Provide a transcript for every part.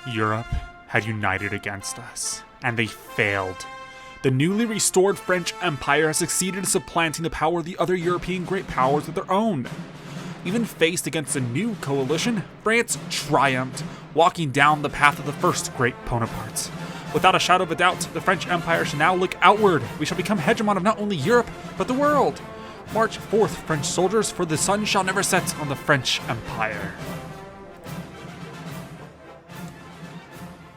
Europe had united against us, and they failed. The newly restored French Empire has succeeded in supplanting the power of the other European great powers with their own. Even faced against a new coalition, France triumphed, walking down the path of the first great Bonaparte. Without a shadow of a doubt, the French Empire should now look outward. We shall become hegemon of not only Europe, but the world. March forth, French soldiers, for the sun shall never set on the French Empire.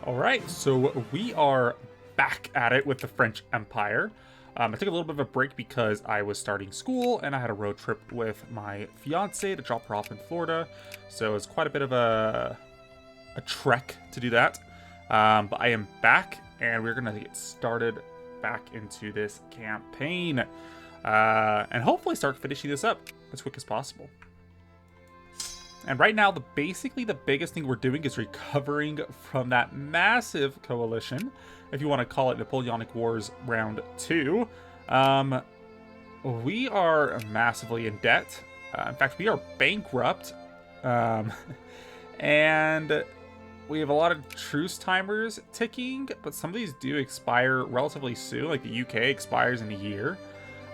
Alright, so we are back at it with the French Empire. I took a little bit of a break because I was starting school and I had a road trip with my fiance to drop her off in Florida. So it's quite a bit of a trek to do that. But I am back and we're going to get started back into this campaign. And hopefully start finishing this up as quick as possible. And right now, basically the biggest thing we're doing is recovering from that massive coalition, if you want to call it Napoleonic Wars Round 2. We are massively in debt. In fact, we are bankrupt. And we have a lot of truce timers ticking, but some of these do expire relatively soon. Like the UK expires in a year.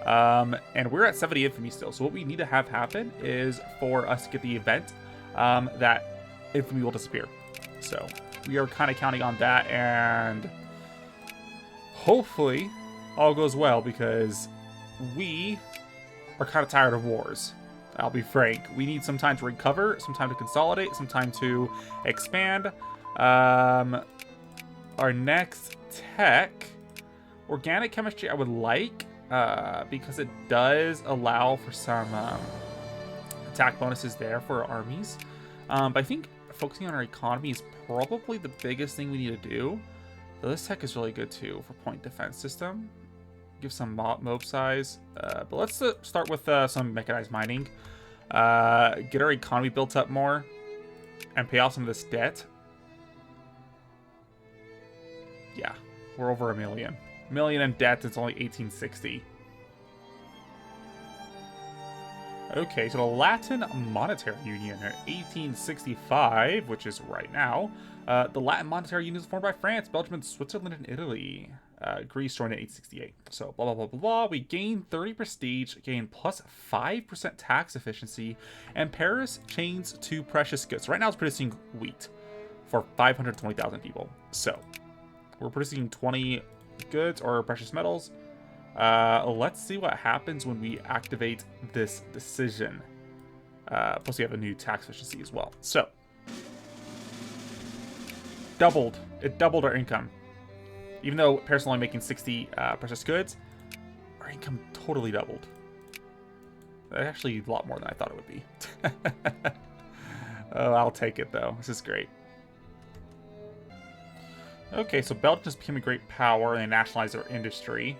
And we're at 70 infamy still. So what we need to have happen is for us to get the event that infamy will disappear. So we are kind of counting on that, and hopefully all goes well because we are kind of tired of wars. I'll be frank. We need some time to recover, some time to consolidate, some time to expand. Our next tech, organic chemistry, I would like. Because it does allow for some attack bonuses there for our armies. But I think focusing on our economy is probably the biggest thing we need to do. So this tech is really good too for point defense system. Give some mob size. But let's start with some mechanized mining. Get our economy built up more. And pay off some of this debt. Yeah, we're over $1 million. Million in debt. It's only 1860. Okay, so the Latin Monetary Union in 1865, which is right now. The Latin Monetary Union is formed by France, Belgium, and Switzerland, and Italy. Greece joined in 1868. So blah, blah, blah, blah, blah. We gain 30 prestige, gain plus 5% tax efficiency, and Paris chains to precious goods. So right now it's producing wheat for 520,000 people. So we're producing 20 goods or precious metals. Let's see what happens when we activate this decision. Plus we have a new tax efficiency as well. So it doubled our income. Even though Paris is only making 60 precious goods, our income totally doubled. Actually a lot more than I thought it would be. Oh, I'll take it though. This is great. Okay, so Belgium just became a great power and they nationalized their industry.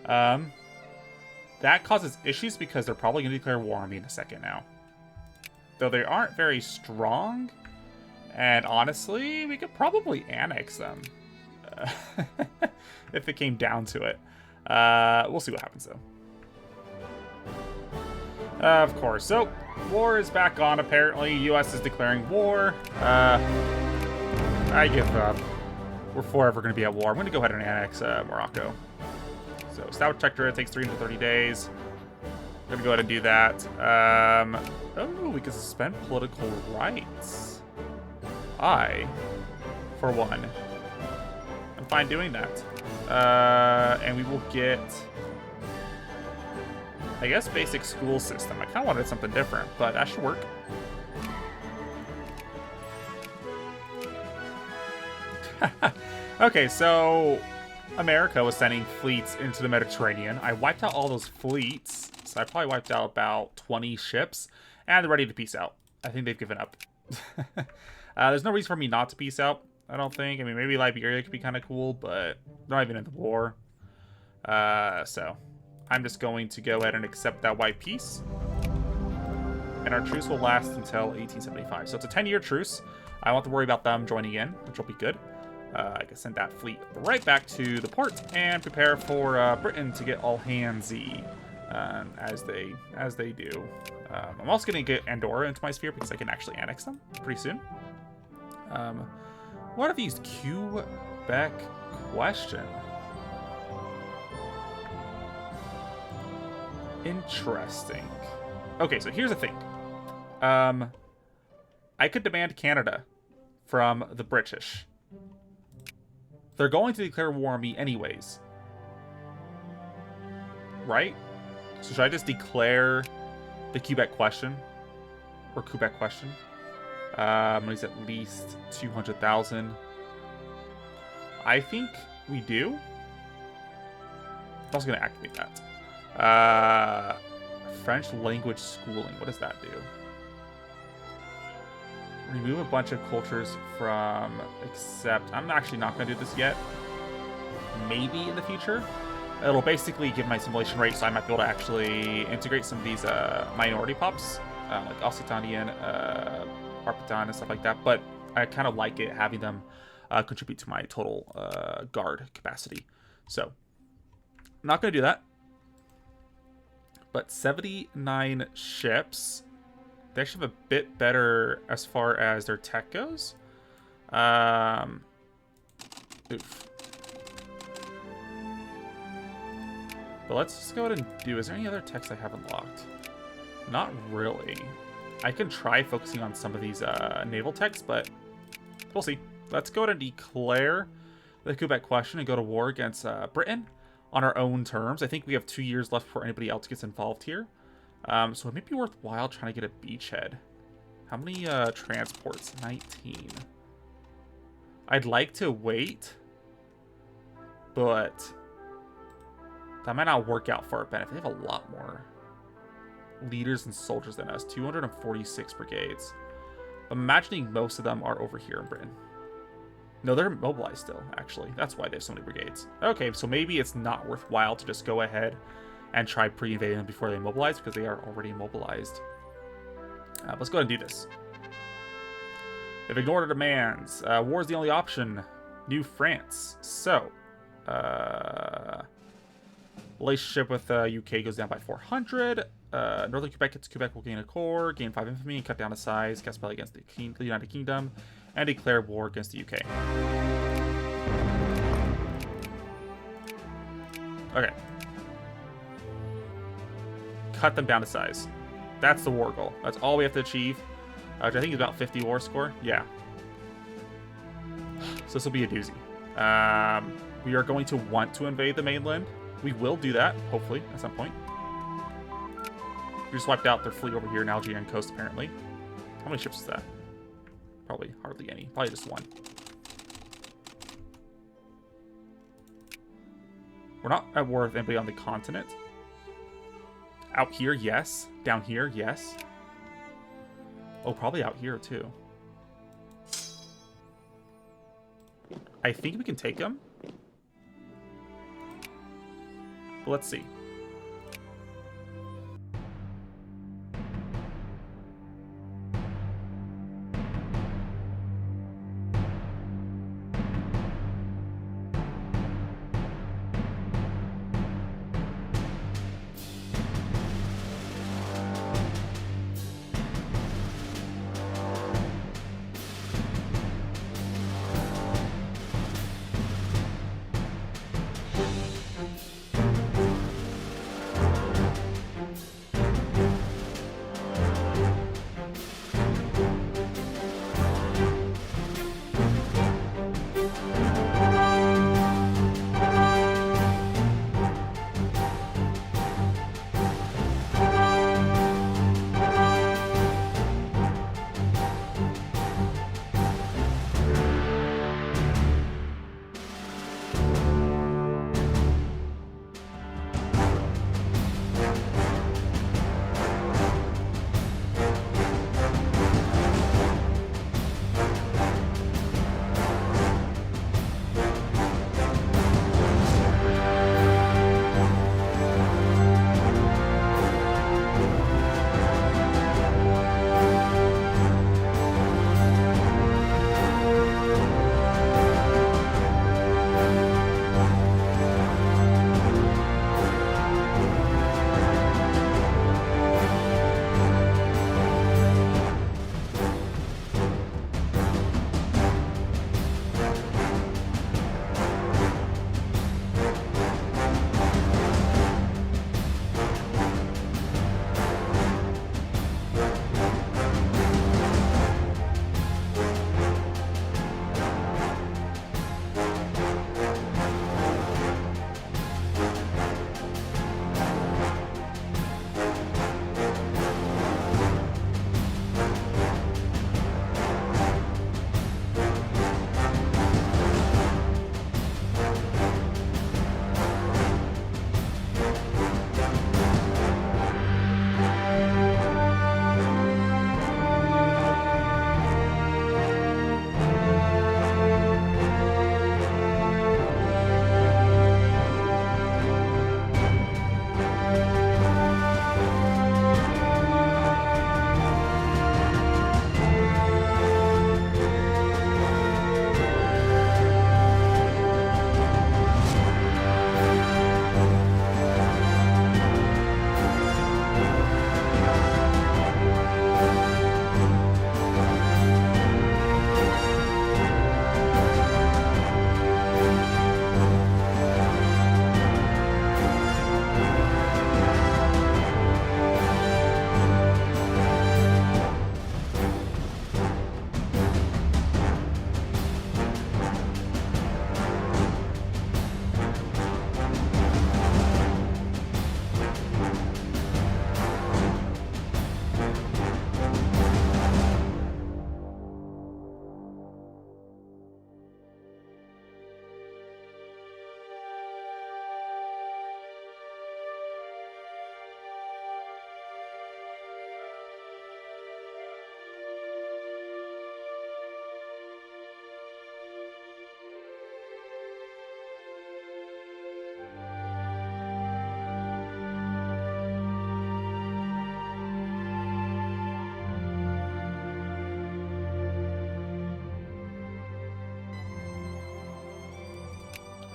That causes issues because they're probably going to declare war on me in a second now. Though they aren't very strong. And honestly, we could probably annex them. If it came down to it. We'll see what happens though. Of course. So, war is back on apparently. US is declaring war. I give up. We're forever going to be at war. I'm going to go ahead and annex Morocco. So, Stout Protectorate takes 330 days. I'm going to go ahead and do that. Oh, we can suspend political rights. For one, I'm fine doing that. And we will get, I guess, basic school system. I kind of wanted something different, but that should work. Okay, so America was sending fleets into the Mediterranean. I wiped out all those fleets, so I probably wiped out about 20 ships, and they're ready to peace out. I think they've given up. There's no reason for me not to peace out, I don't think. I mean, maybe Liberia could be kind of cool, but they're not even in the war. So I'm just going to go ahead and accept that white peace. And our truce will last until 1875. So it's a 10-year truce. I don't have to worry about them joining in, which will be good. I can send that fleet right back to the port and prepare for Britain to get all handsy as they do. I'm also going to get Andorra into my sphere because I can actually annex them pretty soon. What have used Quebec question? Interesting. Okay, so here's the thing. I could demand Canada from the British. They're going to declare war on me anyways. Right? So should I just declare the Quebec question? Or Quebec question? Money's at least 200,000. I think we do. I'm also going to activate that. French language schooling. What does that do? Remove a bunch of cultures from, except I'm actually not going to do this yet. Maybe in the future. It'll basically give my simulation rate, so I might be able to actually integrate some of these minority pops, like Occitanian, Arpitan, and stuff like that. But I kind of like it having them contribute to my total guard capacity. So, I'm not going to do that. But 79 ships. They actually have a bit better as far as their tech goes. Oof. But let's just go ahead and do... Is there any other techs I have unlocked? Not really. I can try focusing on some of these naval techs, but we'll see. Let's go ahead and declare the Quebec question and go to war against Britain on our own terms. I think we have 2 years left before anybody else gets involved here. So it may be worthwhile trying to get a beachhead. How many transports? 19. I'd like to wait, but that might not work out for our benefit. They have a lot more leaders and soldiers than us. 246 brigades. I'm imagining most of them are over here in Britain. No, they're mobilized still, actually. That's why they have so many brigades. Okay, so maybe it's not worthwhile to just go ahead and try pre-invading them before they mobilize, because they are already mobilized. Let's go ahead and do this. They've ignored our demands. War is the only option. New France. So, relationship with UK goes down by 400. Northern Quebec gets Quebec will gain a core, gain 5 infamy, and cut down to size. Gaspell against the United Kingdom, and declare war against the UK. Okay. Cut them down to size. That's the war goal. That's all we have to achieve. Which I think is about 50 war score. Yeah. So this will be a doozy. We are going to want to invade the mainland. We will do that, hopefully, at some point. We just wiped out their fleet over here in Algerian coast, apparently. How many ships is that? Probably hardly any. Probably just one. We're not at war with anybody on the continent. Out here, yes. Down here, yes. Oh, probably out here, too. I think we can take them. But let's see.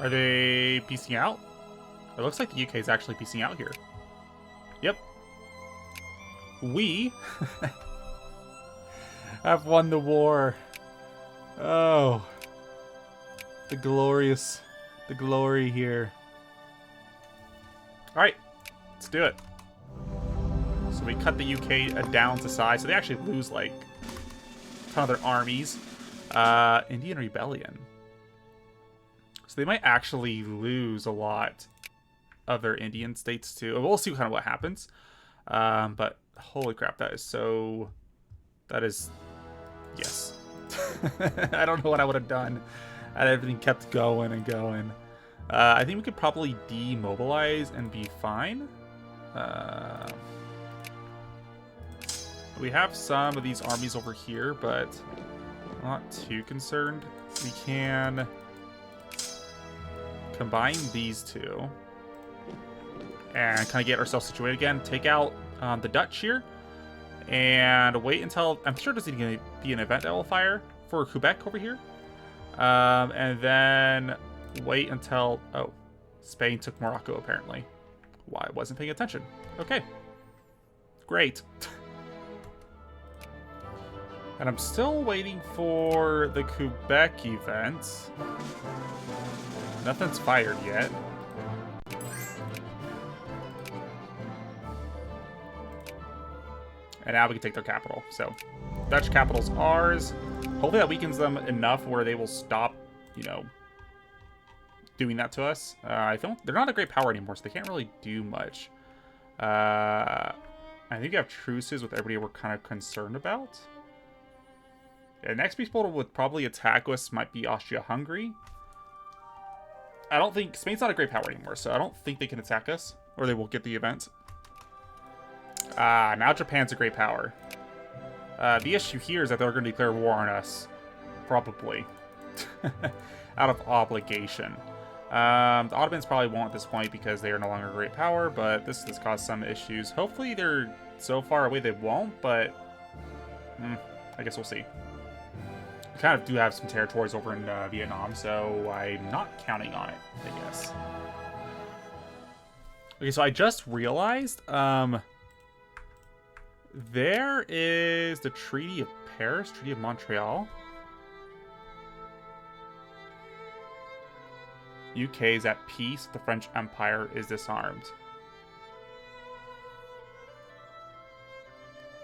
Are they piecing out? It looks like the UK is actually piecing out here. Yep. We have won the war. Oh. The glory here. Alright, let's do it. So we cut the UK down to size. So they actually lose, like, a ton of their armies. Indian Rebellion. So they might actually lose a lot of their Indian states, too. We'll see kind of what happens. But, holy crap, that is so... That is... Yes. I don't know what I would have done. And everything kept going and going. I think we could probably demobilize and be fine. We have some of these armies over here, but I'm not too concerned. We can combine these two and kind of get ourselves situated again. Take out the Dutch here and wait until... I'm sure there's going to be an event that will fire for Quebec over here. And then wait until... Oh, Spain took Morocco, apparently. Why I wasn't paying attention. Okay. Great. And I'm still waiting for the Quebec event. Nothing's fired yet. And now we can take their capital. So, Dutch capital's ours. Hopefully that weakens them enough where they will stop, you know, doing that to us. I think they're not a great power anymore, so they can't really do much. I think we have truces with everybody we're kind of concerned about. Yeah, next people would probably attack us might be Austria-Hungary. I don't think... Spain's not a great power anymore, so I don't think they can attack us, or they will get the event. Now Japan's a great power. The issue here is that they're going to declare war on us. Probably. Out of obligation. The Ottomans probably won't at this point because they are no longer a great power, but this has caused some issues. Hopefully they're so far away they won't, but... I guess we'll see. We kind of do have some territories over in Vietnam, so I'm not counting on it, I guess. Okay, so I just realized... there is the Treaty of Paris, Treaty of Montreal. UK is at peace. The French Empire is disarmed.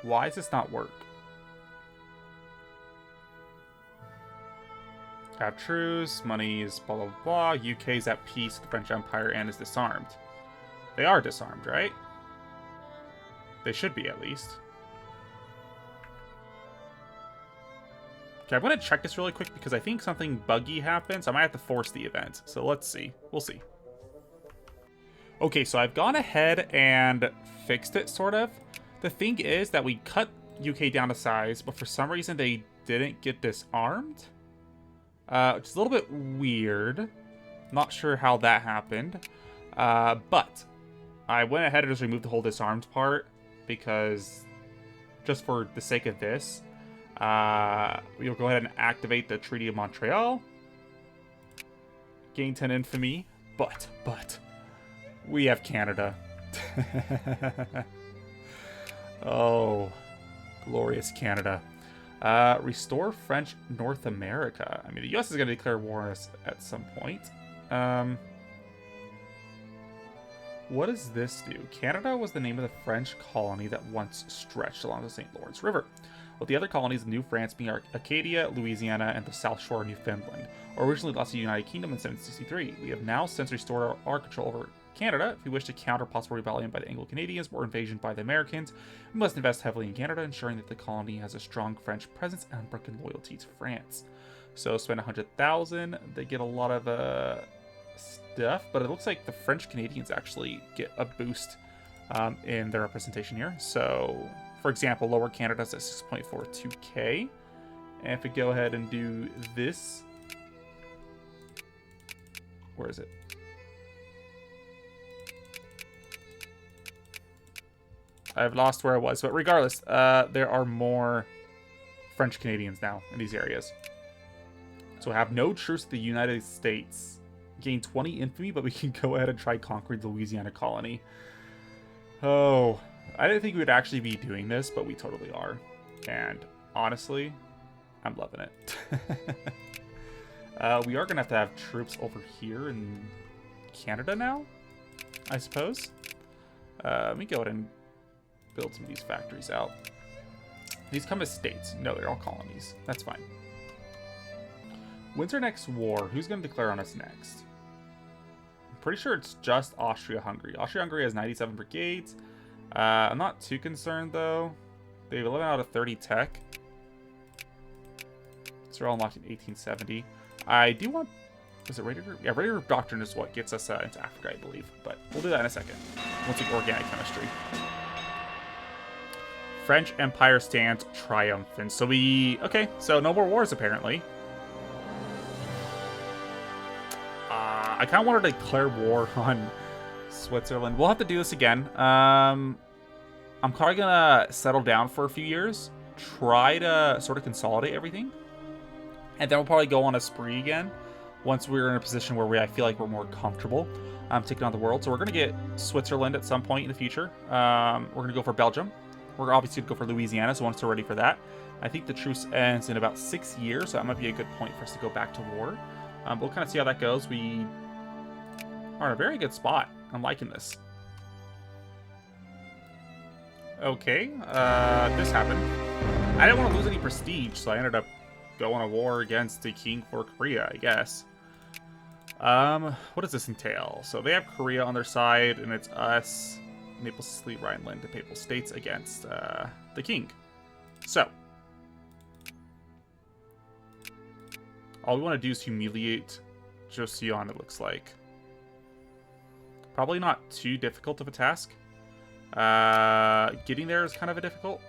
Why does this not work? Have truce, money is blah blah blah. UK is at peace with the French Empire and is disarmed. They are disarmed, right? They should be, at least. Okay, I'm going to check this really quick because I think something buggy happened, so I might have to force the event. So let's see. We'll see. Okay, so I've gone ahead and fixed it, sort of. The thing is that we cut UK down to size, but for some reason they didn't get disarmed. Which is a little bit weird. Not sure how that happened. But I went ahead and just removed the whole disarmed part because just for the sake of this, we'll go ahead and activate the Treaty of Montreal. Gain 10 infamy. But we have Canada. Oh, glorious Canada. Restore French North America. I mean, the U.S. is going to declare war on us at some point. What does this do? Canada was the name of the French colony that once stretched along the St. Lawrence River, with the other colonies of New France being Acadia, Louisiana, and the South Shore of Newfoundland, originally lost to the United Kingdom in 1763. We have now since restored our control over Canada. If we wish to counter possible rebellion by the Anglo-Canadians or invasion by the Americans, we must invest heavily in Canada, ensuring that the colony has a strong French presence and unbroken loyalty to France. So spend 100,000. They get a lot of stuff, but it looks like the French Canadians actually get a boost in their representation here. So, for example, Lower Canada's at 6.42k. And if we go ahead and do this, where is it? I've lost where I was, but regardless, there are more French Canadians now in these areas. So I have no truce with the United States gain 20 infamy, but we can go ahead and try conquering the Louisiana colony. Oh, I didn't think we would actually be doing this, but we totally are. And honestly, I'm loving it. We are going to have troops over here in Canada now, I suppose. Let me go ahead and build some of these factories out. These come as states. No, they're all colonies. That's fine. When's our next war? Who's going to declare on us next? I'm pretty sure it's just Austria-Hungary. Austria-Hungary has 97 brigades. I'm not too concerned, though. They have 11 out of 30 tech. So they're all unlocked in 1870. I do want... Is it Raider Group? Yeah, Raider Group Doctrine is what gets us into Africa, I believe. But we'll do that in a second. We'll take organic chemistry. French Empire stands triumphant. So we... Okay, so no more wars, apparently. I kind of wanted to declare war on Switzerland. We'll have to do this again. I'm probably going to settle down for a few years. Try to sort of consolidate everything. And then we'll probably go on a spree again. Once we're in a position where I feel like we're more comfortable taking on the world. So we're going to get Switzerland at some point in the future. We're going to go for Belgium. We're obviously going to go for Louisiana, so once we're ready for that. I think the truce ends in about 6 years, so that might be a good point for us to go back to war. But we'll kind of see how that goes. We are in a very good spot. I'm liking this. Okay, this happened. I didn't want to lose any prestige, so I ended up going to war against the king for Korea, I guess. What does this entail? So they have Korea on their side, and it's us, Maple Sicily, Rhineland, the Papal States against the king. So all we want to do is humiliate Joseon, it looks like. Probably not too difficult of a task. Getting there is kind of a difficult,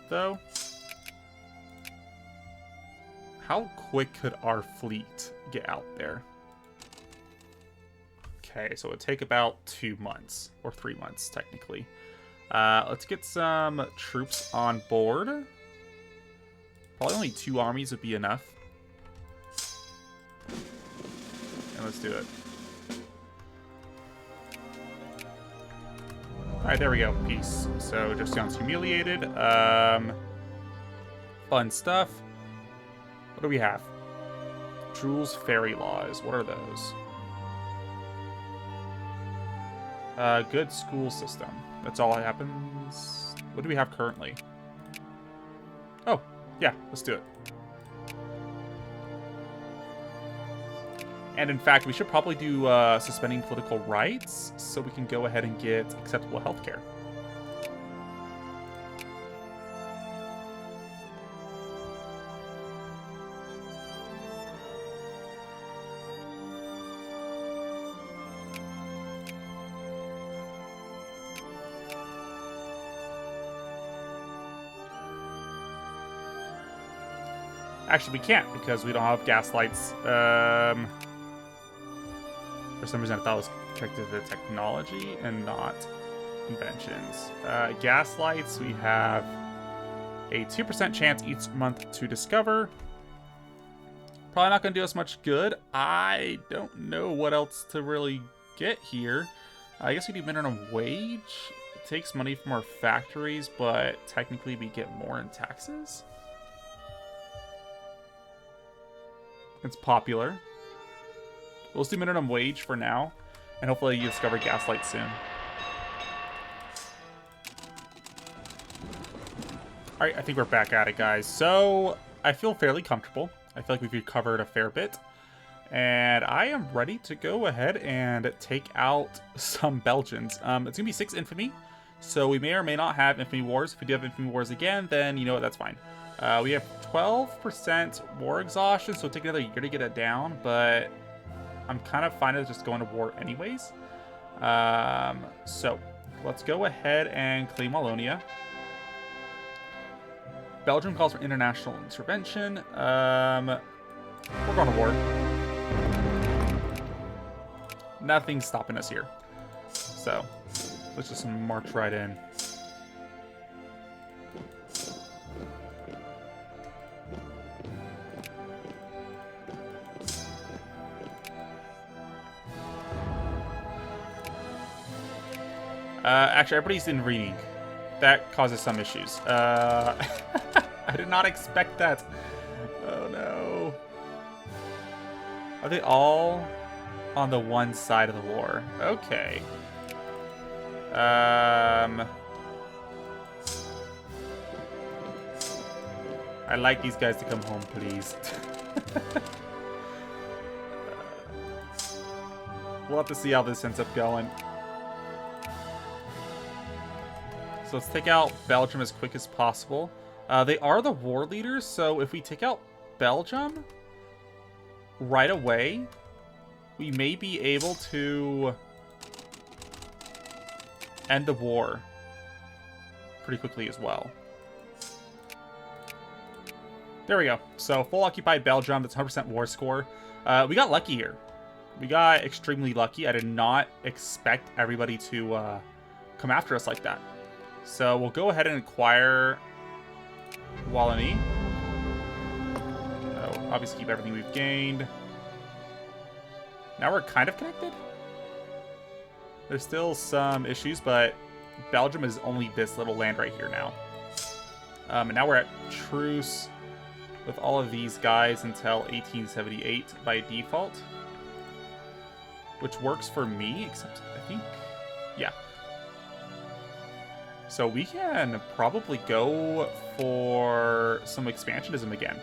though. How quick could our fleet get out there? Okay, so it would take about 2 months, or 3 months, technically. Let's get some troops on board. Probably only 2 armies would be enough. And let's do it. Alright, there we go. Peace. So, just sounds humiliated. Fun stuff. What do we have? Trule's Fairy Laws. What are those? Good school system. That's all that happens. What do we have currently? Oh, yeah, let's do it. And in fact, we should probably do suspending political rights so we can go ahead and get acceptable healthcare. Actually, we can't because we don't have gas lights. For some reason, I thought it was connected to technology and not inventions. Gas lights, we have a 2% chance each month to discover. Probably not going to do us much good. I don't know what else to really get here. I guess we do minimum wage. It takes money from our factories, but technically we get more in taxes. It's popular. We'll do minimum wage for now, and hopefully you discover gaslight soon. Alright, I think we're back at it, guys. So, I feel fairly comfortable. I feel like we've recovered a fair bit. And I am ready to go ahead and take out some Belgians. It's going to be 6 infamy, so we may or may not have infamy wars. If we do have infamy wars again, then you know what, that's fine. We have 12% war exhaustion, so it'll take another year to get it down, but I'm kind of fine with just going to war anyways. So let's go ahead and claim Wallonia. Belgium calls for international intervention. We're going to war. Nothing's stopping us here. So let's just march right in. Actually, everybody's in reading. That causes some issues. I did not expect that. Oh no. Are they all on the one side of the war? Okay. I'd like these guys to come home, please. We'll have to see how this ends up going. So let's take out Belgium as quick as possible. They are the war leaders, so if we take out Belgium right away, we may be able to end the war pretty quickly as well. There we go. So full occupied Belgium. That's 100% war score. We got lucky here. We got extremely lucky. I did not expect everybody to come after us like that. So we'll go ahead and acquire Wallonie. Obviously keep everything we've gained. Now we're kind of connected. There's still some issues, but Belgium is only this little land right here now. And now we're at truce with all of these guys until 1878 by default. Which works for me, except I think, yeah. So we can probably go for some expansionism again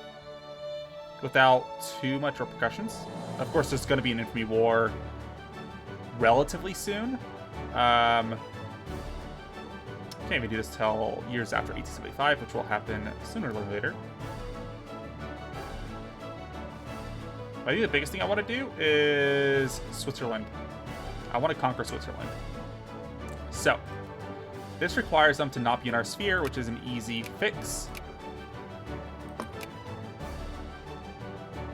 without too much repercussions. Of course, there's going to be an infamy war relatively soon. Can't even do this till years after 1875, which will happen sooner or later. I think the biggest thing I want to do is Switzerland. I want to conquer Switzerland. So, this requires them to not be in our sphere, which is an easy fix.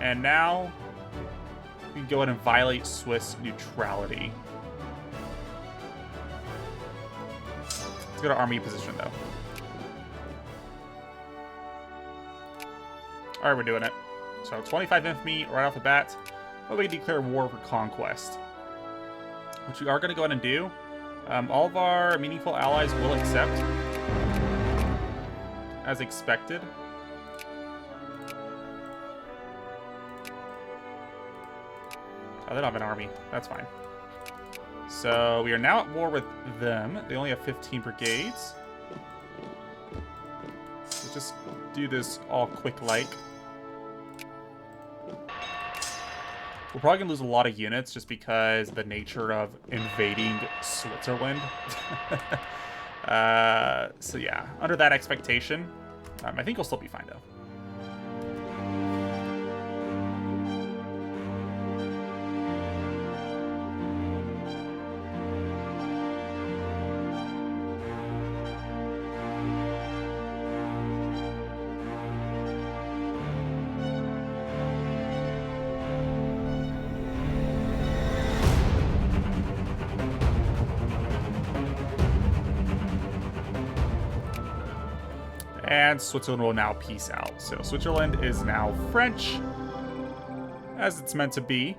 And now, we can go ahead and violate Swiss neutrality. Let's go to army position, though. Alright, we're doing it. So 25 infamy right off the bat. But we can declare war for conquest, which we are going to go ahead and do. All of our meaningful allies will accept, as expected. Oh, they don't have an army. That's fine. So we are now at war with them. They only have 15 brigades. Let's just do this all quick-like. We're probably going to lose a lot of units just because of the nature of invading Switzerland. So yeah, under that expectation, I think we'll still be fine though. And Switzerland will now peace out. So Switzerland is now French, as it's meant to be.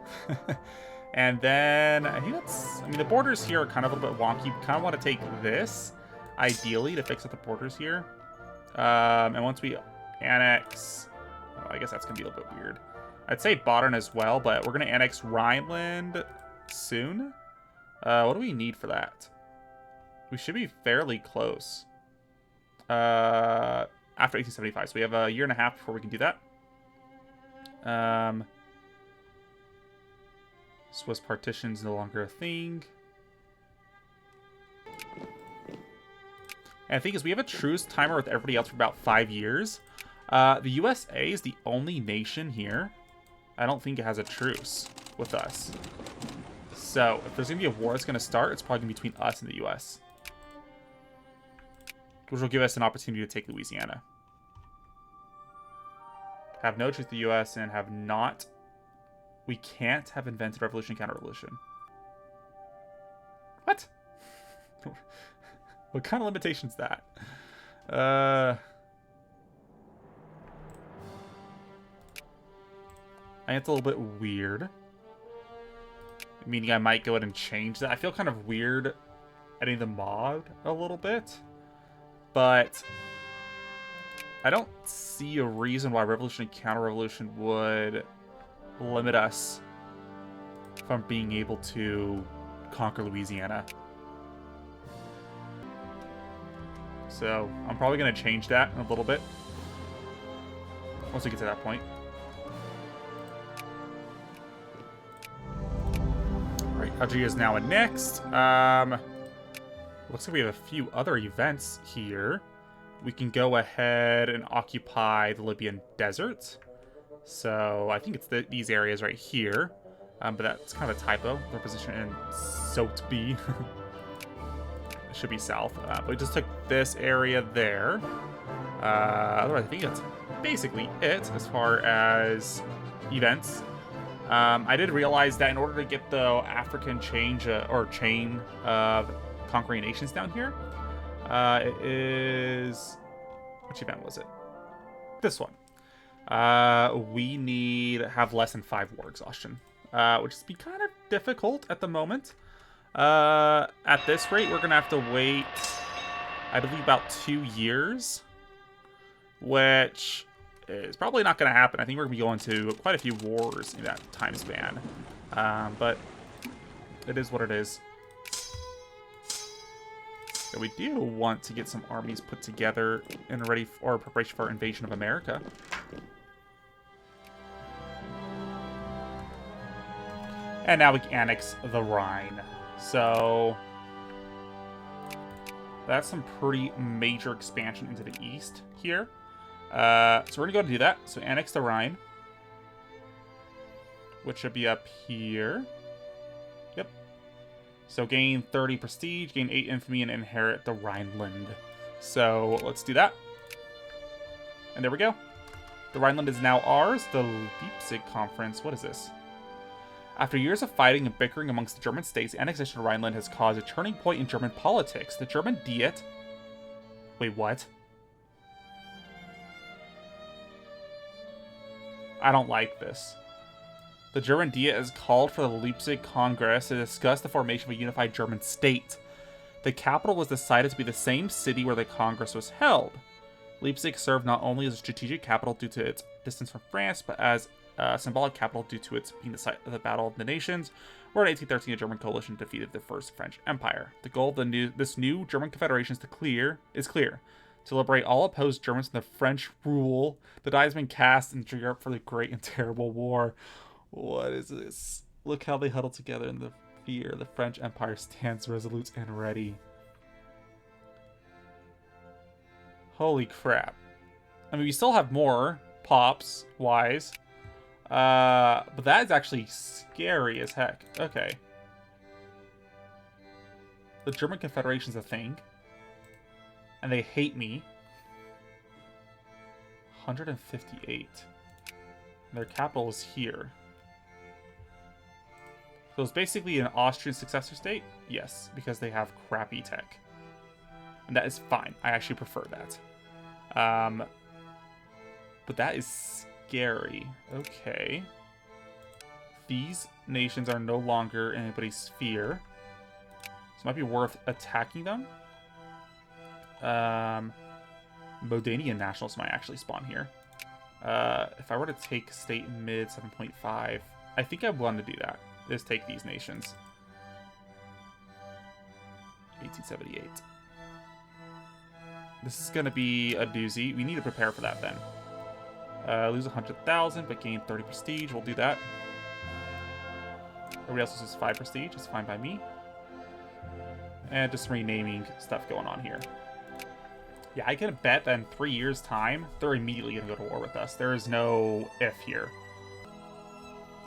And then I think that's, I mean, the borders here are kind of a little bit wonky. We kind of want to take this, ideally, to fix up the borders here. And once we annex, well, I guess that's going to be a little bit weird. I'd say Baden as well, but we're going to annex Rhineland soon. What do we need for that? We should be fairly close. After 1875, so we have a year and a half before we can do that. Swiss partition's no longer a thing. And the thing is, we have a truce timer with everybody else for about 5 years. The USA is the only nation here I don't think it has a truce with us. So if there's gonna be a war that's gonna start, it's probably gonna be between us and the US, which will give us an opportunity to take Louisiana. Have no truce with the US and have not... We can't have invented revolution, counter-revolution. What? What kind of limitation is that? I think it's a little bit weird. Meaning I might go ahead and change that. I feel kind of weird editing the mod a little bit, but I don't see a reason why revolution and counter-revolution would limit us from being able to conquer Louisiana. So I'm probably going to change that in a little bit once we get to that point. All right, Algeria is now annexed. Looks like we have a few other events here. We can go ahead and occupy the Libyan desert. So I think it's these areas right here. But that's kind of a typo. Their position in Soteby. It should be south. But we just took this area there. Otherwise, I think that's basically it as far as events. I did realize that in order to get the African chain of conquering nations down here, it is... Which event was it? This one. We need to have less than 5 war exhaustion, which has been kind of difficult at the moment. At this rate, we're going to have to wait, I believe, about 2 years, which is probably not going to happen. I think we're going to be going to quite a few wars in that time span, but it is what it is. So we do want to get some armies put together and ready for preparation for our invasion of America. And now we can annex the Rhine. So that's some pretty major expansion into the east here. So we're going to go and do that. So annex the Rhine, which should be up here. Yep. So gain 30 prestige, gain 8 infamy, and inherit the Rhineland. So let's do that. And there we go. The Rhineland is now ours. The Leipzig Conference. What is this? After years of fighting and bickering amongst the German states, the annexation of Rhineland has caused a turning point in German politics. The German Diet... Wait, what? I don't like this. The German Diet has called for the Leipzig Congress to discuss the formation of a unified German state. The capital was decided to be the same city where the Congress was held. Leipzig served not only as a strategic capital due to its distance from France, but as symbolic capital due to its being the site of the Battle of the Nations, where in 1813 a German coalition defeated the First French Empire. The goal of this new German confederation is clear. To liberate all opposed Germans from the French rule. The die has been cast and gear up for the great and terrible war. What is this? Look how they huddle together in the fear. The French Empire stands resolute and ready. Holy crap. I mean, we still have more pops wise. But that is actually scary as heck. Okay. The German Confederation's a thing. And they hate me. 158. Their capital is here. So it's basically an Austrian successor state? Yes, because they have crappy tech. And that is fine. I actually prefer that. But that is scary. Okay. These nations are no longer in anybody's sphere. So it might be worth attacking them. Modanian nationals might actually spawn here. If I were to take state mid 7.5, I think I want to do that. Is take these nations. 1878. This is going to be a doozy. We need to prepare for that then. Lose 100,000, but gain 30 prestige. We'll do that. Everybody else loses 5 prestige. It's fine by me. And just renaming stuff going on here. Yeah, I can bet that in 3 years' time, they're immediately going to go to war with us. There is no if here.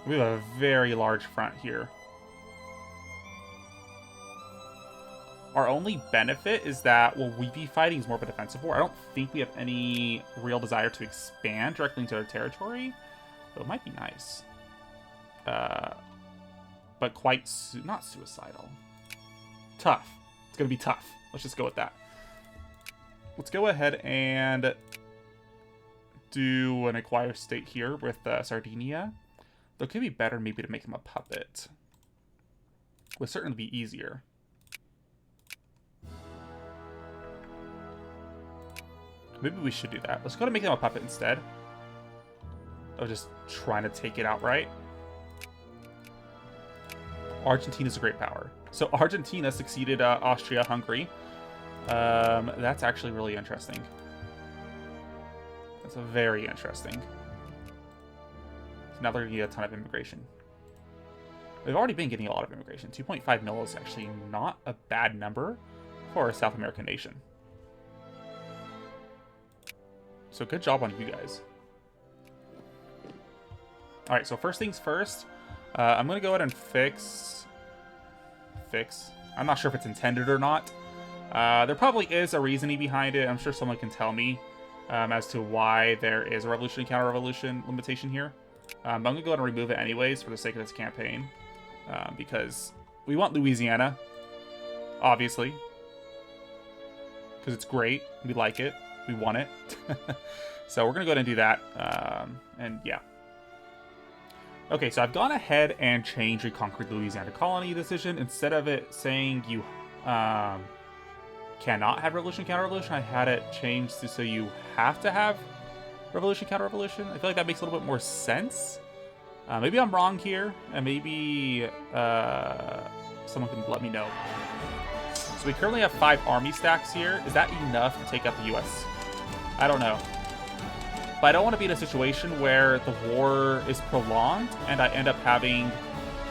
We have a very large front here. Our only benefit is that what we be fighting is more of a defensive war. I don't think we have any real desire to expand directly into their territory. But it might be nice. But quite... not suicidal. Tough. It's going to be tough. Let's just go with that. Let's go ahead and do an acquire state here with Sardinia. Though it could be better maybe to make him a puppet. Would certainly be easier. Maybe we should do that. Let's go to make them a puppet instead of just trying to take it outright. Argentina's a great power. So Argentina succeeded Austria-Hungary. That's actually really interesting. That's very interesting. So now they're going to get a ton of immigration. They've already been getting a lot of immigration. 2.5 mil is actually not a bad number for a South American nation. So good job on you guys. Alright, so first things first. I'm going to go ahead and fix. I'm not sure if it's intended or not. There probably is a reasoning behind it. I'm sure someone can tell me as to why there is a revolution and counter-revolution limitation here. I'm going to go ahead and remove it anyways for the sake of this campaign. Because we want Louisiana, obviously. Because it's great. We like it. We want it. So we're going to go ahead and do that. And yeah. Okay, so I've gone ahead and changed Reconquered Louisiana Colony decision. Instead of it saying you cannot have revolution, counter-revolution, I had it changed to so you have to have revolution, counter-revolution. I feel like that makes a little bit more sense. Maybe I'm wrong here, and maybe someone can let me know. So we currently have 5 army stacks here. Is that enough to take out the U.S.? I don't know. But I don't want to be in a situation where the war is prolonged and I end up having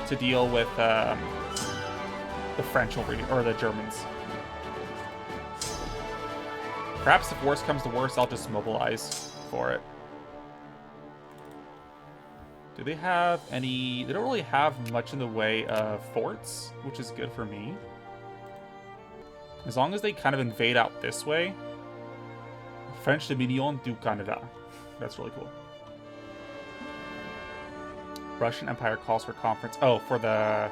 to deal with the French or the Germans. Perhaps if worse comes to worse, I'll just mobilize for it. Do they have any... They don't really have much in the way of forts, which is good for me. As long as they kind of invade out this way. French Dominion du Canada. That's really cool. Russian Empire calls for conference. Oh, for the...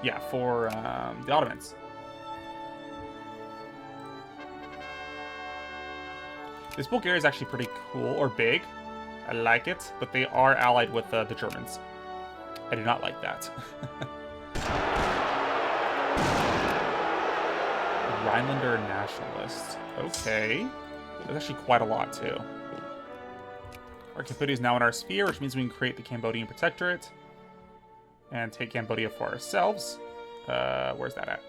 Yeah, for the Ottomans. This Bulgaria is actually pretty cool, or big. I like it, but they are allied with the Germans. I do not like that. Rhinelander nationalists. Okay. That's actually quite a lot, too. Our Cambodia is now in our sphere, which means we can create the Cambodian Protectorate. And take Cambodia for ourselves. Where's that at?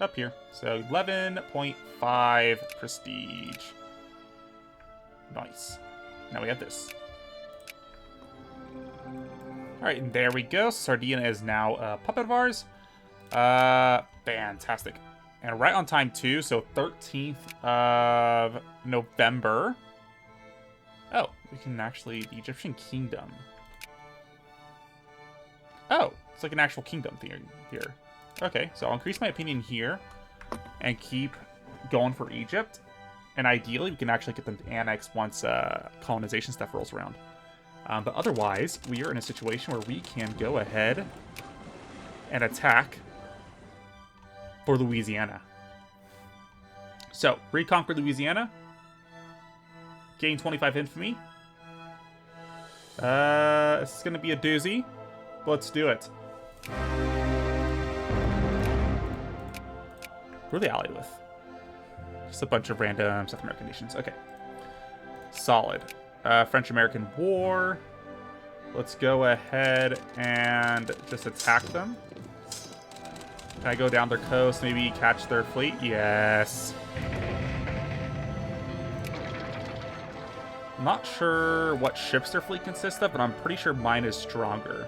Up here. So 11.5 prestige. Nice. Now we have this. Alright, and there we go. Sardinia is now a puppet of ours. Fantastic. And right on time, too. So 13th of November. Oh, we can actually... The Egyptian Kingdom. Oh, it's like an actual kingdom thing here. Okay, so I'll increase my opinion here. And keep going for Egypt. And ideally, we can actually get them to annex once colonization stuff rolls around. But otherwise, we are in a situation where we can go ahead and attack for Louisiana. So, reconquer Louisiana. Gain 25 infamy. This is going to be a doozy. But let's do it. Who are they allied with? Just a bunch of random South American nations. Okay. Solid. French-American War. Let's go ahead and just attack them. Can I go down their coast, maybe catch their fleet? Yes. I'm not sure what ships their fleet consists of, but I'm pretty sure mine is stronger.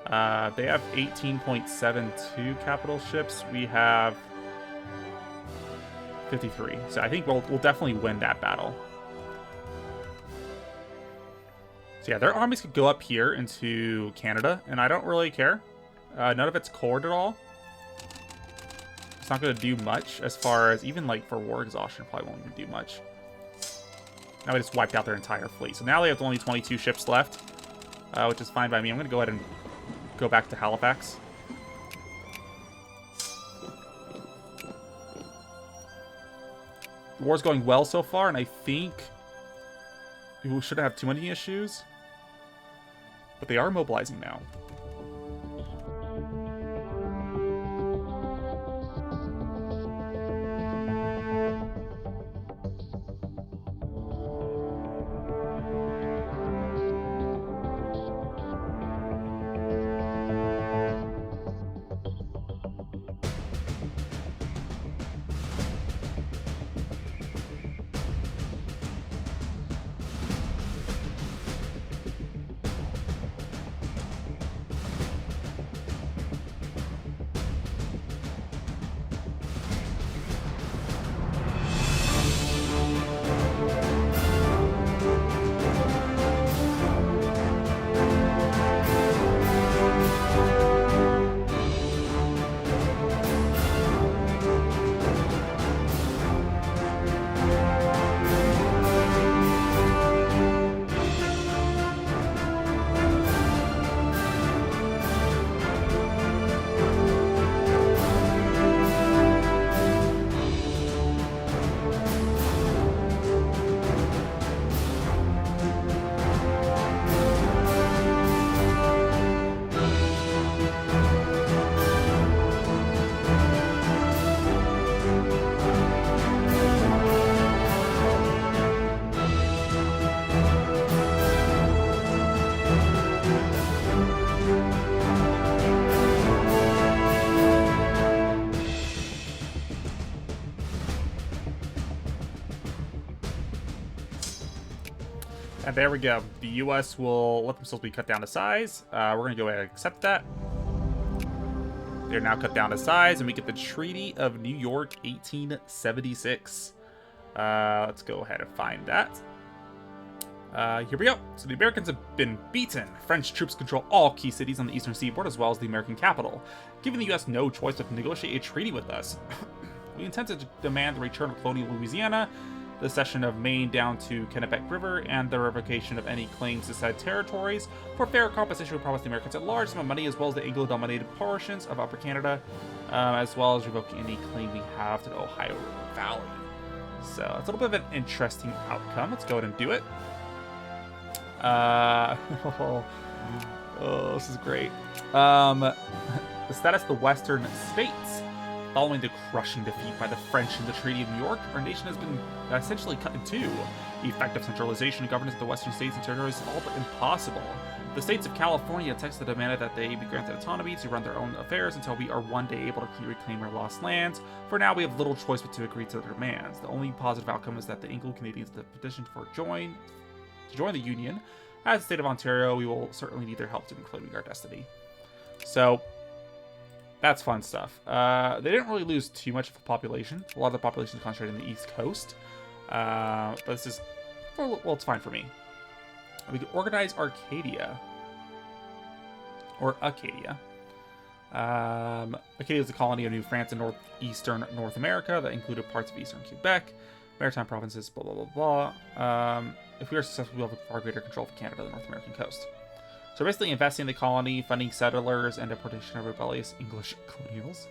They have 18.72 capital ships. We have 53. So I think we'll definitely win that battle. So yeah, their armies could go up here into Canada, and I don't really care. None of it's cored at all. It's not going to do much as far as, even like for war exhaustion, probably won't even do much. Now we just wiped out their entire fleet. So now they have only 22 ships left, which is fine by me. I'm going to go ahead and go back to Halifax. The war's going well so far, and I think we shouldn't have too many issues. But they are mobilizing now. And there we go. The U.S. will let themselves be cut down to size. We're going to go ahead and accept that. They're now cut down to size, and we get the Treaty of New York, 1876. Let's go ahead and find that. Here we go. So the Americans have been beaten. French troops control all key cities on the eastern seaboard, as well as the American capital, giving the U.S. no choice but to negotiate a treaty with us. We intend to demand the return of colonial Louisiana, the cession of Maine down to Kennebec River, and the revocation of any claims to said territories. For fair compensation, we promise the Americans a large sum of money, as well as the Anglo-dominated portions of Upper Canada, as well as revoking any claim we have to the Ohio River Valley. So it's a little bit of an interesting outcome. Let's go ahead and do it. Oh, this is great. The status of the Western states. Following the crushing defeat by the French in the Treaty of New York, our nation has been essentially cut in two. The effective centralization of governance of the Western states and territories is all but impossible. The states of California and Texas demanded that they be granted autonomy to run their own affairs until we are one day able to reclaim our lost lands. For now, we have little choice but to agree to their demands. The only positive outcome is that the Anglo-Canadians have petitioned to join the Union. As the state of Ontario, we will certainly need their help to reclaiming our destiny. So that's fun stuff. They didn't really lose too much of a population. A lot of the population is concentrated in the East Coast. But this is, well, it's fine for me. We can organize Arcadia. Or Acadia. Acadia is a colony of New France in northeastern North America that included parts of eastern Quebec, maritime provinces, blah, blah, blah, blah. If we are successful, we'll have far greater control of Canada, the North American coast. So basically investing in the colony, funding settlers, and deportation of rebellious English colonials.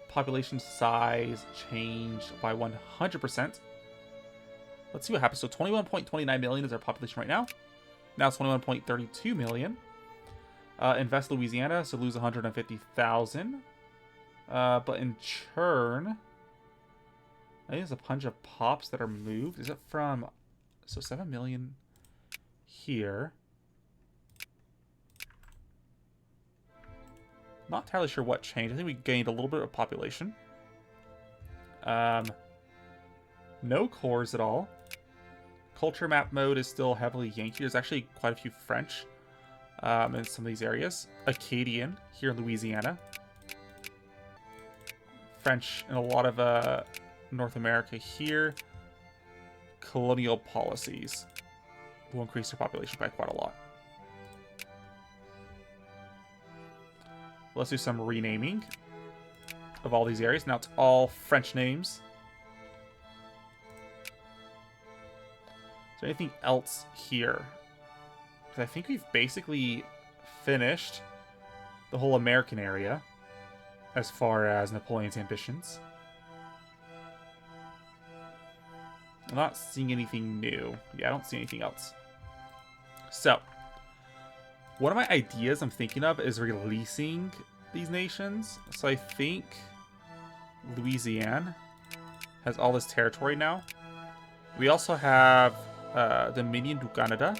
Population size changed by 100%. Let's see what happens. So 21.29 million is our population right now. Now it's 21.32 million. Invest Louisiana, so lose 150,000. But in churn, I think there's a bunch of pops that are moved. Is it from... So 7 million here. Not entirely sure what changed. I think we gained a little bit of population. No cores at all. Culture map mode is still heavily Yankee. There's actually quite a few French in some of these areas. Acadian here in Louisiana. French in a lot of North America here. Colonial policies will increase their population by quite a lot. Let's do some renaming of all these areas. Now it's all French names. Is there anything else here? Because I think we've basically finished the whole American area as far as Napoleon's ambitions. I'm not seeing anything new. Yeah, I don't see anything else. So, one of my ideas I'm thinking of is releasing these nations. So I think Louisiana has all this territory now. We also have Dominion du Canada,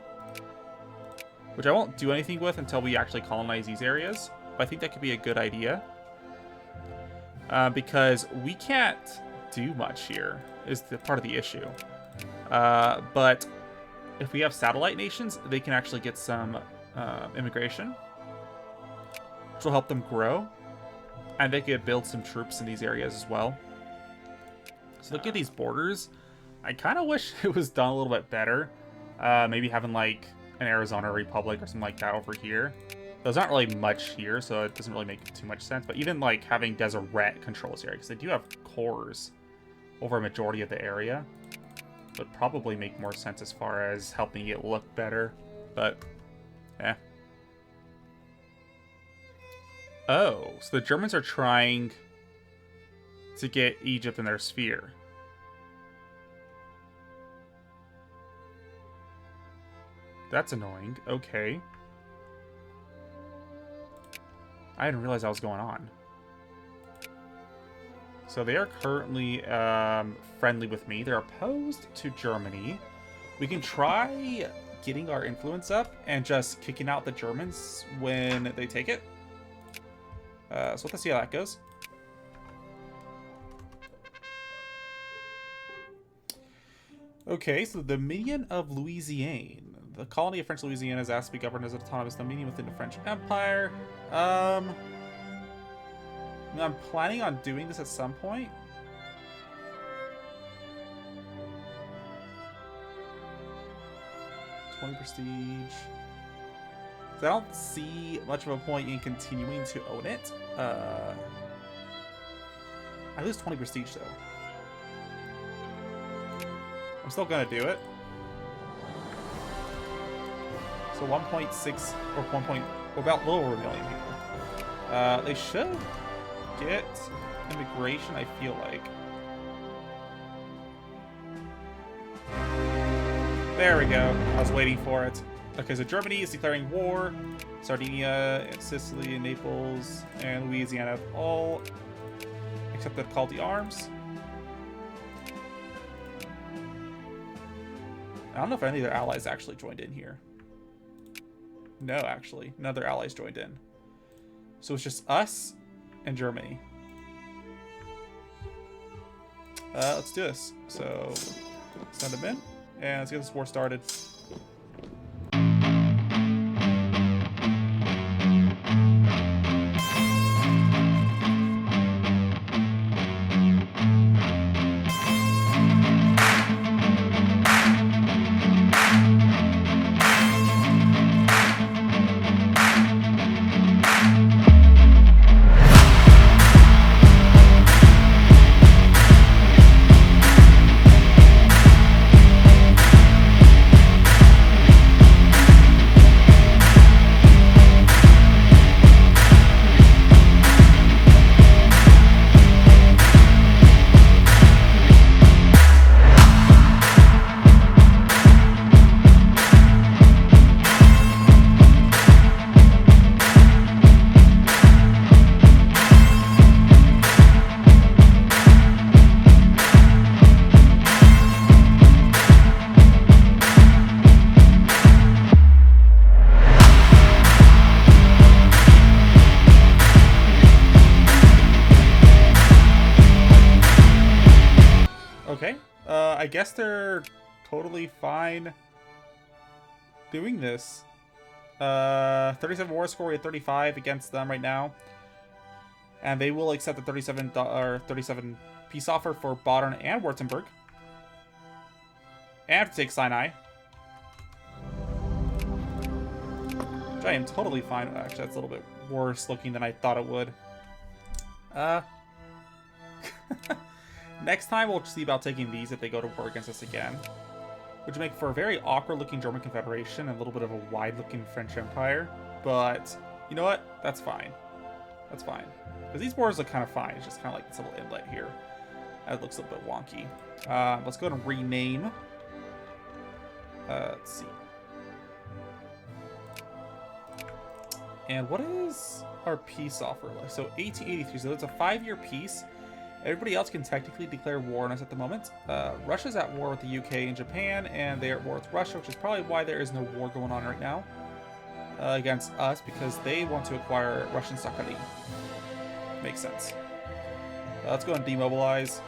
which I won't do anything with until we actually colonize these areas. But I think that could be a good idea. Because we can't do much here, is the part of the issue. But if we have satellite nations, they can actually get some immigration, which will help them grow, and they could build some troops in these areas as well. So look at these borders. I kind of wish it was done a little bit better. Maybe having like an Arizona Republic or something like that over here. There's not really much here, so it doesn't really make too much sense. But even like having Deseret control this area, because they do have cores over a majority of the area, would probably make more sense as far as helping it look better. But yeah. Oh, so the Germans are trying to get Egypt in their sphere. That's annoying. Okay. I didn't realize that was going on. So they are currently friendly with me. They're opposed to Germany. We can try getting our influence up and just kicking out the Germans when they take it. So let's see how that goes. Okay, so the Dominion of Louisiana. The colony of French Louisiana is asked to be governed as an autonomous dominion within the French Empire. I'm planning on doing this at some point. $20 prestige. I don't see much of a point in continuing to own it. I lose 20 prestige though. I'm still gonna do it. So 1.6 or 1. About a little over a million people. They should get immigration, I feel like. There we go. I was waiting for it. Okay, so Germany is declaring war. Sardinia and Sicily and Naples and Louisiana have all accepted call to arms. I don't know if any of their allies actually joined in here. No, actually. None of their allies joined in. So it's just us and Germany. Let's do this. So, send them in. And let's get this war started. I guess they're totally fine doing this. 37 war score, we have 35 against them right now. And they will accept the 37 peace offer for Baden and Württemberg. And have to take Sinai. Which I am totally fine with. Actually, that's a little bit worse looking than I thought it would. Next time, we'll see about taking these if they go to war against us again. Which would make for a very awkward-looking German Confederation and a little bit of a wide-looking French Empire. But, you know what? That's fine. That's fine. Because these wars look kind of fine. It's just kind of like this little inlet here. That looks a little bit wonky. Let's go ahead and rename. Let's see. And what is our peace offer like? So 1883, so it's a 5-year peace. Everybody else can technically declare war on us at the moment. Russia's at war with the UK and Japan, and they're at war with Russia, which is probably why there is no war going on right now against us, because they want to acquire Russian Sakhalin. Makes sense. Let's go and demobilize.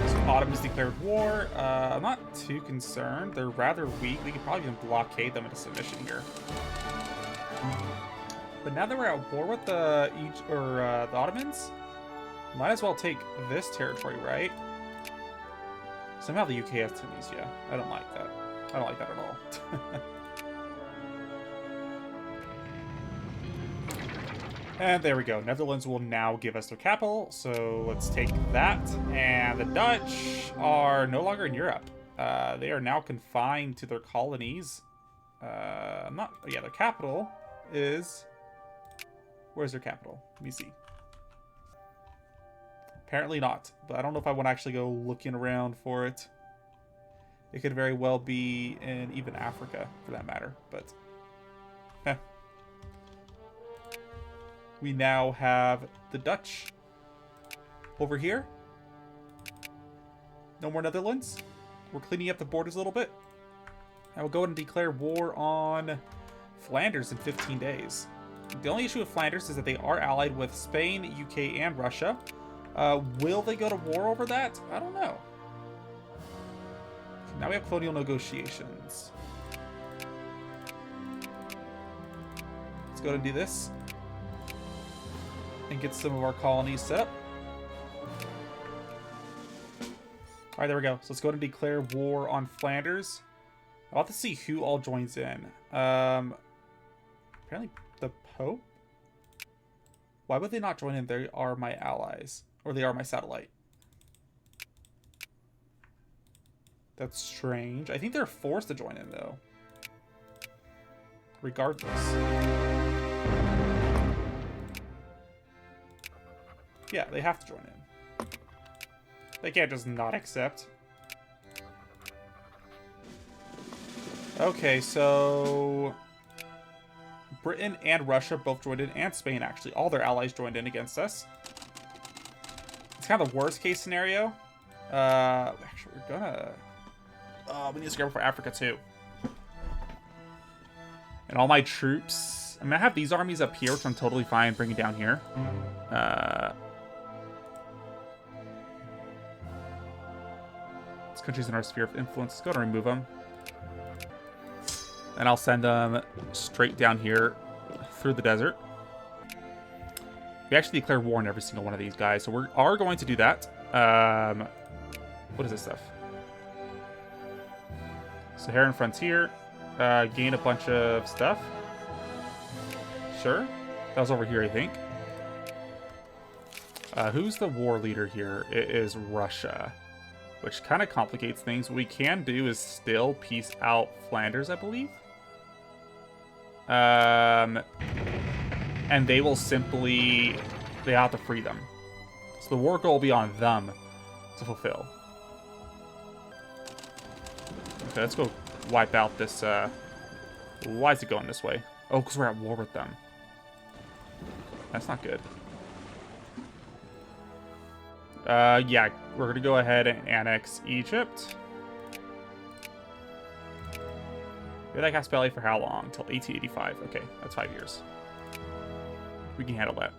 So Ottomans declared war. I'm not too concerned. They're rather weak. We could probably even blockade them into submission here. But now that we're at war with the Ottomans, might as well take this territory, right? Somehow the UK has Tunisia. I don't like that. I don't like that at all. And there we go. Netherlands will now give us their capital, so let's take that. And the Dutch are no longer in Europe. They are now confined to their colonies. Their capital is... Where's their capital? Let me see. Apparently not, but I don't know if I want to actually go looking around for it. It could very well be in even Africa, for that matter, but... We now have the Dutch over here. No more Netherlands. We're cleaning up the borders a little bit. I will go ahead and declare war on Flanders in 15 days. The only issue with Flanders is that they are allied with Spain, UK, and Russia. Will they go to war over that? I don't know. Now we have colonial negotiations. Let's go ahead and do this. And get some of our colonies set up. Alright, there we go. So let's go ahead and declare war on Flanders. I'll have to see who all joins in. Apparently the Pope? Why would they not join in? They are my allies. Or they are my satellite. That's strange. I think they're forced to join in, though. Regardless. Yeah, they have to join in. They can't just not accept. Okay, so... Britain and Russia both joined in, and Spain, actually. All their allies joined in against us. It's kind of the worst case scenario. Actually, we're gonna... we need to scramble for Africa, too. And all my troops... I'm gonna have these armies up here, which I'm totally fine bringing down here. This country's in our sphere of influence. Let's go ahead and remove them. And I'll send them straight down here through the desert. We actually declare war on every single one of these guys, so we are going to do that. What is this stuff? Saharan Frontier. Gain a bunch of stuff. Sure. That was over here, I think. Who's the war leader here? It is Russia, which kind of complicates things. What we can do is still peace out Flanders, I believe. And they will simply... They have to free them. So the war goal will be on them to fulfill. Okay, let's go wipe out this... Why is it going this way? Oh, because we're at war with them. That's not good. Yeah, we're going to go ahead and annex Egypt. We had that Caspelli for how long? Until 1885. Okay, that's 5 years. We can handle that.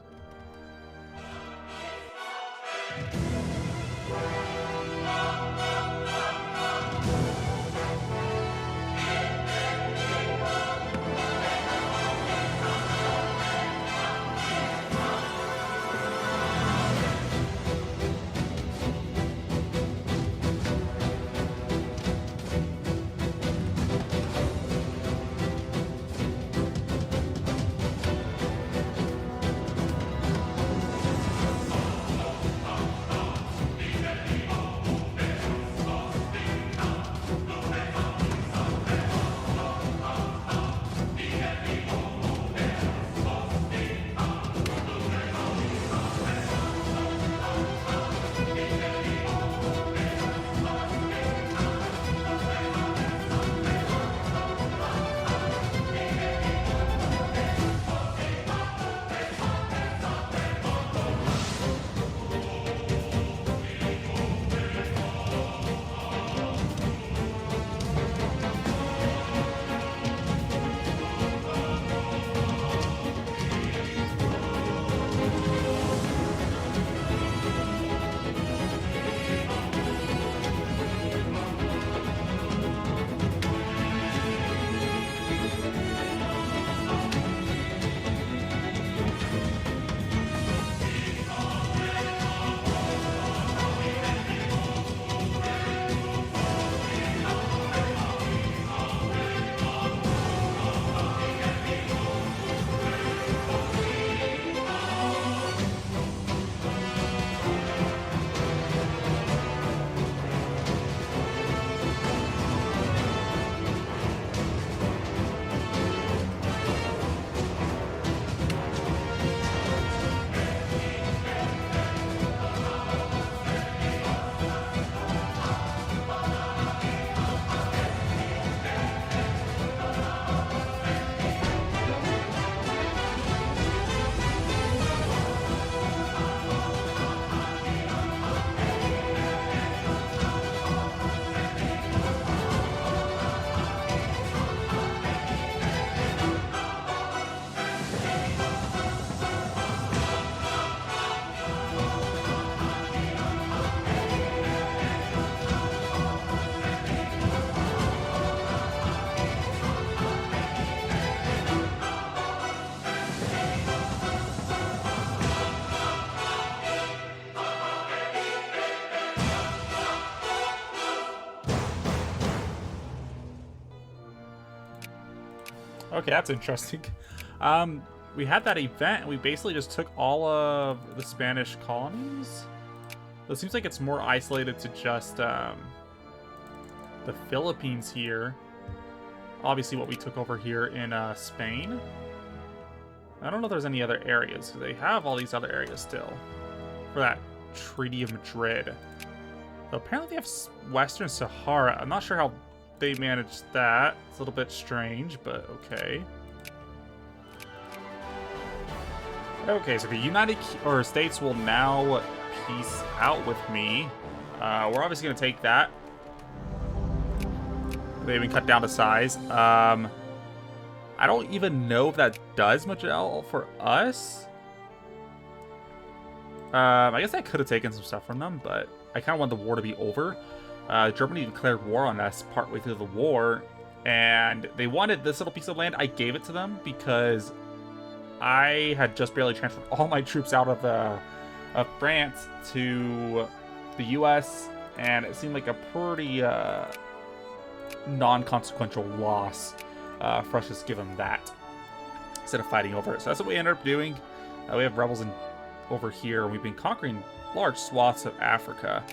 Okay, that's interesting. We had that event, and we basically just took all of the Spanish colonies. It seems like it's more isolated to just the Philippines here. Obviously, what we took over here in Spain. I don't know if there's any other areas, because they have all these other areas still for that Treaty of Madrid. So apparently they have Western Sahara. I'm not sure how they managed that. It's a little bit strange, but okay. Okay, so the United States will now peace out with me. We're obviously going to take that. They even cut down to size. I don't even know if that does much at all for us. I guess I could have taken some stuff from them, but I kind of want the war to be over. Germany declared war on us partway through the war, and they wanted this little piece of land. I gave it to them because I had just barely transferred all my troops out of France to the U.S., and it seemed like a pretty non-consequential loss for us to just give them that instead of fighting over it. So that's what we ended up doing. We have rebels over here, and we've been conquering large swaths of Africa.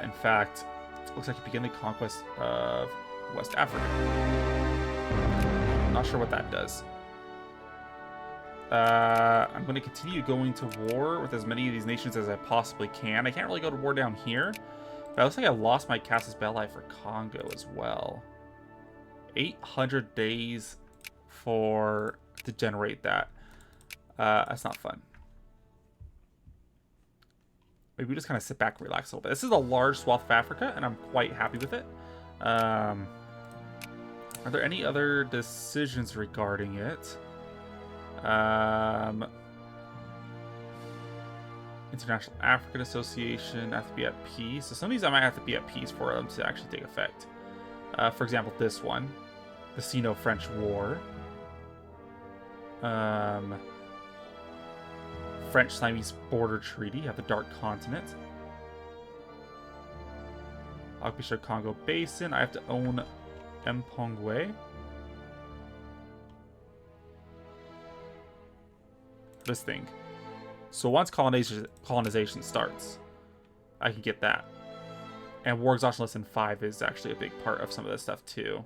In fact, it looks like it began the conquest of West Africa. Not sure what that does. I'm going to continue going to war with as many of these nations as I possibly can. I can't really go to war down here. But it looks like I lost my Casus Belli for Congo as well. 800 days to generate that. That's not fun. Maybe we just kind of sit back and relax a little bit. This is a large swath of Africa, and I'm quite happy with it. Are there any other decisions regarding it? International African Association, I have to be at peace. So some of these I might have to be at peace for them to actually take effect. For example, this one, the Sino-French War. French-Siamese border treaty, have the Dark Continent. Occupation of Congo Basin, I have to own Mpongwe. This thing. So once colonization starts, I can get that. And war exhaustion less than 5 is actually a big part of some of this stuff too.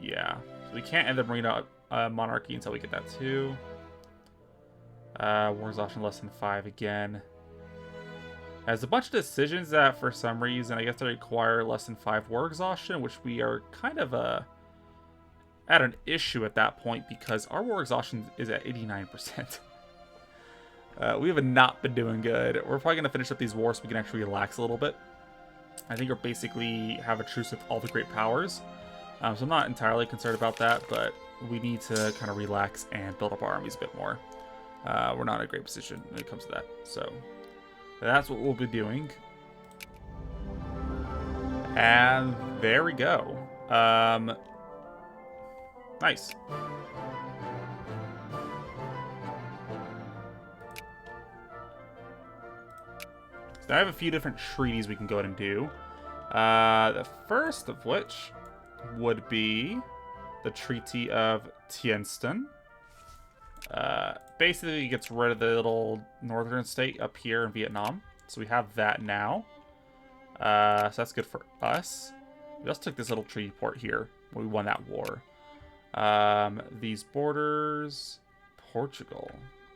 Yeah. So we can't end the Marina monarchy until we get that too. War exhaustion less than 5 again. Has a bunch of decisions that for some reason I guess they require less than 5 war exhaustion, which we are kind of at an issue at that point because our war exhaustion is at 89%. We have not been doing good. We're probably going to finish up these wars so we can actually relax a little bit. I think we're basically have a truce with all the great powers. So I'm not entirely concerned about that, but we need to kind of relax and build up our armies a bit more. We're not in a great position when it comes to that. So that's what we'll be doing. And there we go. Nice. So I have a few different treaties we can go ahead and do. The first of which would be the Treaty of Tientsin. Basically, it gets rid of the little northern state up here in Vietnam. So we have that now. So that's good for us. We also took this little treaty port here when we won that war. These borders, Portugal.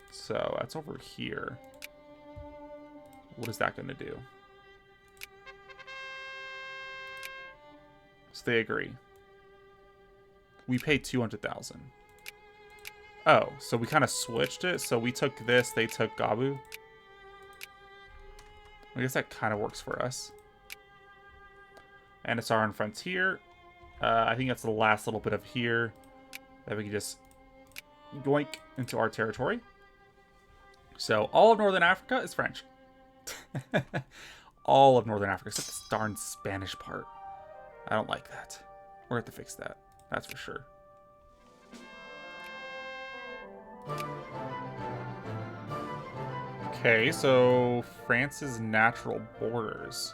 So that's over here. What is that going to do? So they agree. We paid 200,000. Oh, so we kind of switched it. So we took this, they took Gabu. I guess that kind of works for us. And it's our own frontier. I think that's the last little bit of here that we can just yoink into our territory. So all of Northern Africa is French. All of Northern Africa, except this darn Spanish part. I don't like that. We're going to have to fix that. That's for sure. Okay, so France's natural borders.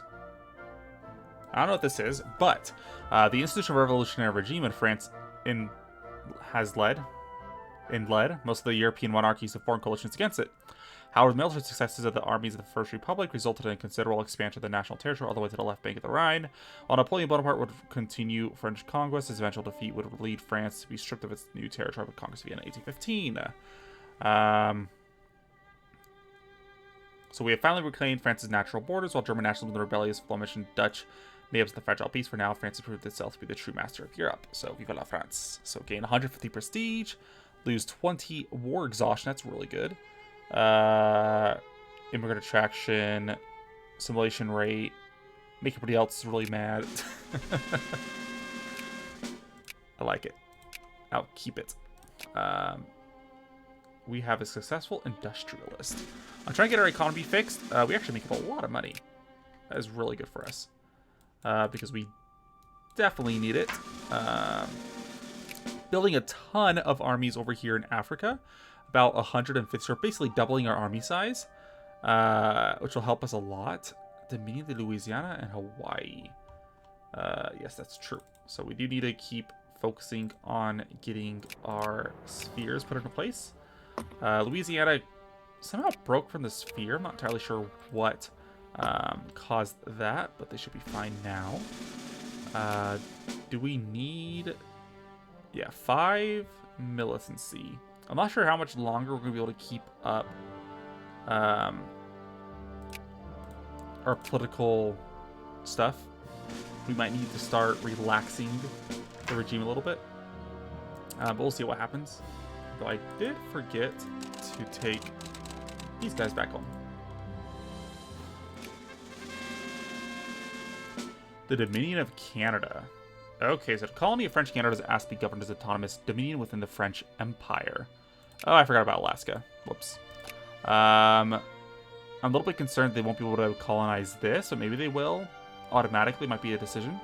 I don't know what this is, but the institution of revolutionary regime in France led most of the European monarchies of foreign coalitions against it. However, the military successes of the armies of the First Republic resulted in a considerable expansion of the national territory all the way to the left bank of the Rhine. While Napoleon Bonaparte would continue French conquest, his eventual defeat would lead France to be stripped of its new territory with conquest Vienna in 1815. So we have finally reclaimed France's natural borders, while German nationalism, the rebellious Flemish and Dutch made up the fragile peace. For now, France has proved itself to be the true master of Europe. So vive la France. So gain 150 prestige, lose 20 war exhaustion. That's really good. Immigrant attraction, assimilation rate, make everybody else really mad. I like it. I'll keep it. We have a successful industrialist. I'm trying to get our economy fixed. We actually make a lot of money. That is really good for us. Because we definitely need it. Building a ton of armies over here in Africa. About 150, so we're basically doubling our army size, which will help us a lot. Dominion of Louisiana and Hawaii. Yes, that's true. So we do need to keep focusing on getting our spheres put into place. Louisiana somehow broke from the sphere. I'm not entirely sure what caused that, but they should be fine now. Do we need... Yeah, 5 militancy. I'm not sure how much longer we're going to be able to keep up our political stuff. We might need to start relaxing the regime a little bit. But we'll see what happens. Though I did forget to take these guys back home. The Dominion of Canada. Okay, so the colony of French Canada is asked to be governed as autonomous dominion within the French Empire. Oh, I forgot about Alaska. Whoops. I'm a little bit concerned they won't be able to colonize this, but maybe they will. Automatically, might be a decision.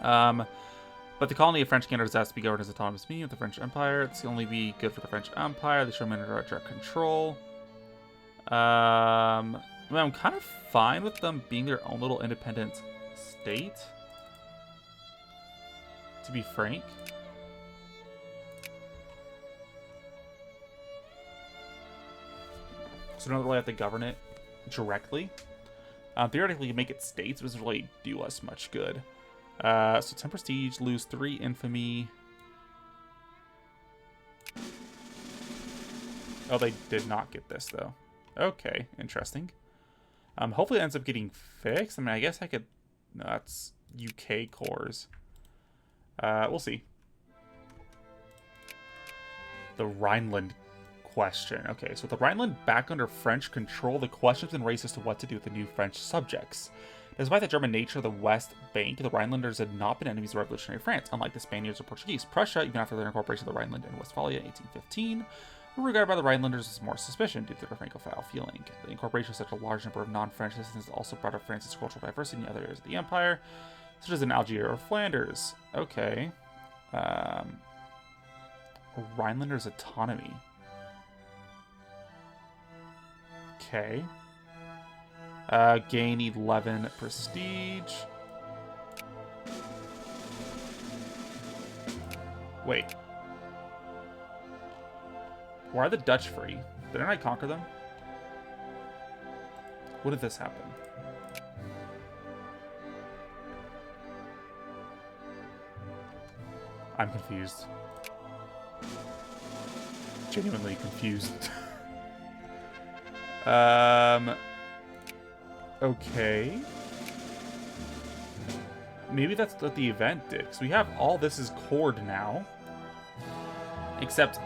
But the colony of French Canada is asked to be governed as autonomous dominion with the French Empire. It's going to only be good for the French Empire. They should remain under direct control. I mean, I'm kind of fine with them being their own little independent state, to be frank. So we don't really have to govern it directly. Theoretically, you make it states, but it doesn't really do us much good. So 10 prestige, lose 3 infamy. Oh, they did not get this, though. Okay, interesting. Hopefully it ends up getting fixed. I mean, I guess I could... No, that's UK cores. We'll see. The Rhineland question. Okay, so with the Rhineland back under French control, the question has been raised as to what to do with the new French subjects. Despite the German nature of the West Bank, the Rhinelanders had not been enemies of revolutionary France, unlike the Spaniards or Portuguese. Prussia, even after their incorporation of the Rhineland and Westphalia in 1815, were regarded by the Rhinelanders as more suspicion due to their Francophile feeling. The incorporation of such a large number of non-French citizens also brought up France's cultural diversity in other areas of the empire, such as in Algiers or Flanders. Okay. Rhinelanders' autonomy. Okay. Gain 11 prestige. Wait. Why are the Dutch free? Didn't I conquer them? When did this happen? I'm confused. Genuinely confused. Okay. Maybe that's what the event did. Because we have all this is cored now. Except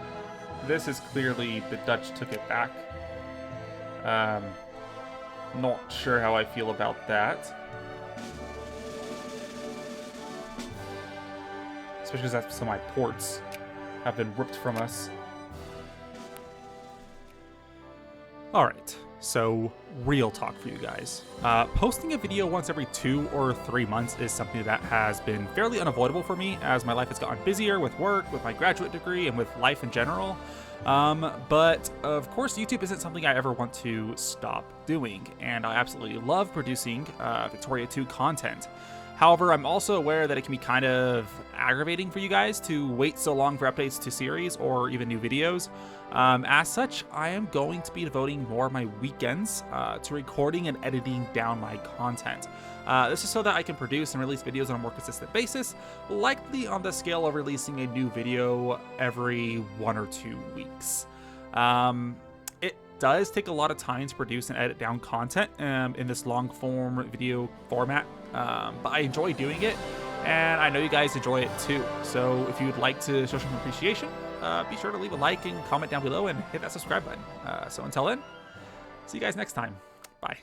this is clearly the Dutch took it back. Not sure how I feel about that. Especially because some of my ports have been ripped from us. Alright. So, real talk for you guys. Posting a video once every 2 or 3 months is something that has been fairly unavoidable for me as my life has gotten busier with work, with my graduate degree, and with life in general. But of course, YouTube isn't something I ever want to stop doing, and I absolutely love producing Victoria 2 content. However, I'm also aware that it can be kind of aggravating for you guys to wait so long for updates to series or even new videos. As such, I am going to be devoting more of my weekends to recording and editing down my content. This is so that I can produce and release videos on a more consistent basis, likely on the scale of releasing a new video every 1 or 2 weeks. It does take a lot of time to produce and edit down content in this long form video format, but I enjoy doing it, and I know you guys enjoy it too. So if you'd like to show some appreciation, be sure to leave a like and comment down below and hit that subscribe button. So until then, see you guys next time. Bye.